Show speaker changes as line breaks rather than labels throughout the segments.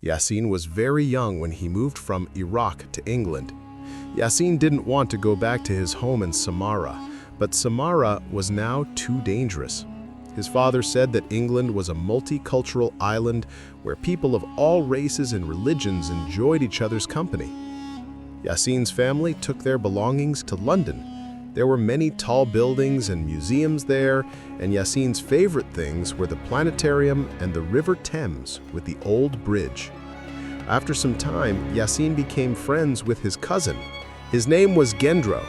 Yasin was very young when he moved from Iraq to England. Yasin didn't want to go back to his home in Samara, but Samara was now too dangerous. His father said that England was a multicultural island where people of all races and religions enjoyed each other's company. Yasin's family took their belongings to London. There were many tall buildings and museums there, and Yasin's favorite things were the planetarium and the River Thames with the old bridge. After some time, Yasin became friends with his cousin. His name was Gendro.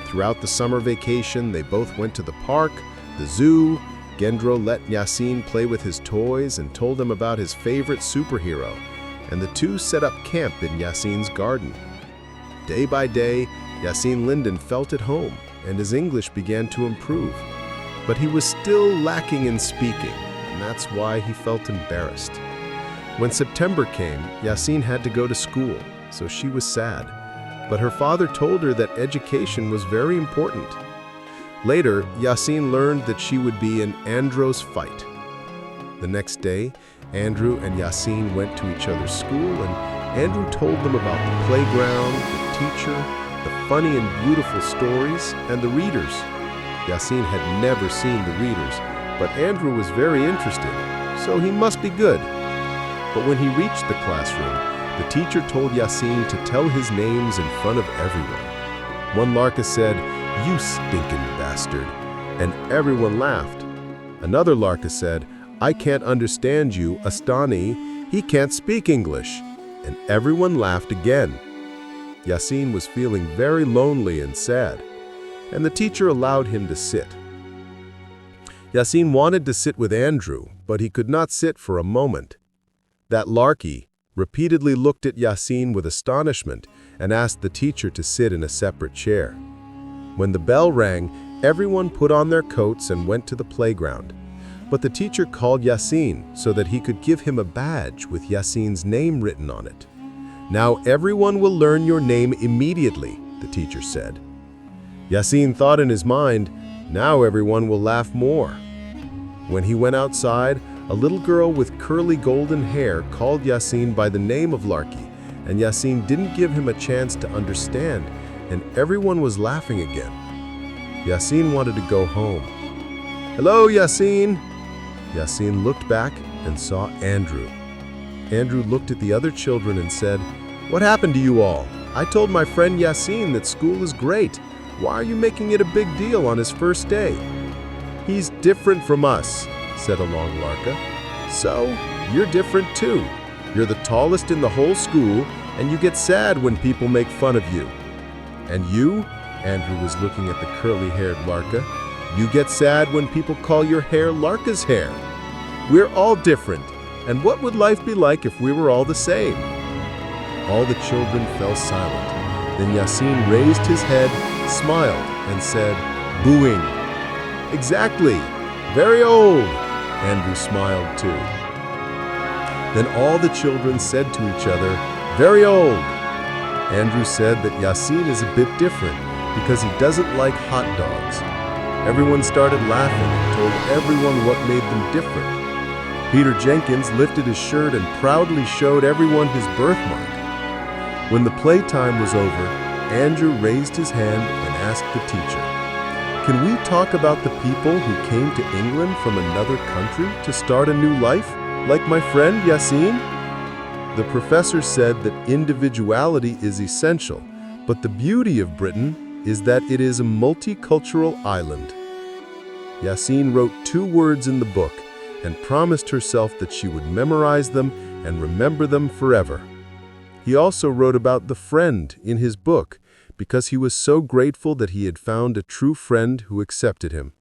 Throughout the summer vacation, they both went to the park, the zoo. Gendro let Yasin play with his toys and told him about his favorite superhero, and the two set up camp in Yasin's garden. Day by day, Yasin Linden felt at home, and his English began to improve. But he was still lacking in speaking, and that's why he felt embarrassed. When September came, Yasin had to go to school, so she was sad. But her father told her that education was very important. Later, Yasin learned that she would be in Andrew's fight. The next day, Andrew and Yasin went to each other's school, and Andrew told them about the playground, the teacher, the funny and beautiful stories, and the readers. Yasin had never seen the readers, but Andrew was very interested, so he must be good. But when he reached the classroom, the teacher told Yasin to tell his names in front of everyone. One Larka said, "You stinking bastard," and everyone laughed. Another Larka said, "I can't understand you, Astani, he can't speak English," and everyone laughed again. Yasin was feeling very lonely and sad, and the teacher allowed him to sit. Yasin wanted to sit with Andrew, but he could not sit for a moment. That Larky repeatedly looked at Yasin with astonishment and asked the teacher to sit in a separate chair. When the bell rang, everyone put on their coats and went to the playground. But the teacher called Yasin so that he could give him a badge with Yasin's name written on it. "Now everyone will learn your name immediately," the teacher said. Yasin thought in his mind, now everyone will laugh more. When he went outside, a little girl with curly golden hair called Yasin by the name of Larky, and Yasin didn't give him a chance to understand, and everyone was laughing again. Yasin wanted to go home. "Hello, Yasin!" Yasin looked back and saw Andrew. Andrew looked at the other children and said, "What happened to you all? I told my friend Yasin that school is great. Why are you making it a big deal on his first day?" "He's different from us," said a long Larka. "So, you're different too. You're the tallest in the whole school, and you get sad when people make fun of you." "And you?" Andrew was looking at the curly-haired Larka. "You get sad when people call your hair Larka's hair. We're all different, and what would life be like if we were all the same?" All the children fell silent. Then Yasin raised his head, smiled, and said, "Booing." "Exactly. Very old." Andrew smiled too. Then all the children said to each other, "Very old." Andrew said that Yasin is a bit different because he doesn't like hot dogs. Everyone started laughing and told everyone what made them different. Peter Jenkins lifted his shirt and proudly showed everyone his birthmark. When the playtime was over, Andrew raised his hand and asked the teacher, "Can we talk about the people who came to England from another country to start a new life, like my friend Yasin?" The professor said that individuality is essential, but the beauty of Britain is that it is a multicultural island. Yasin wrote 2 words in the book and promised herself that she would memorize them and remember them forever. He also wrote about the friend in his book because he was so grateful that he had found a true friend who accepted him.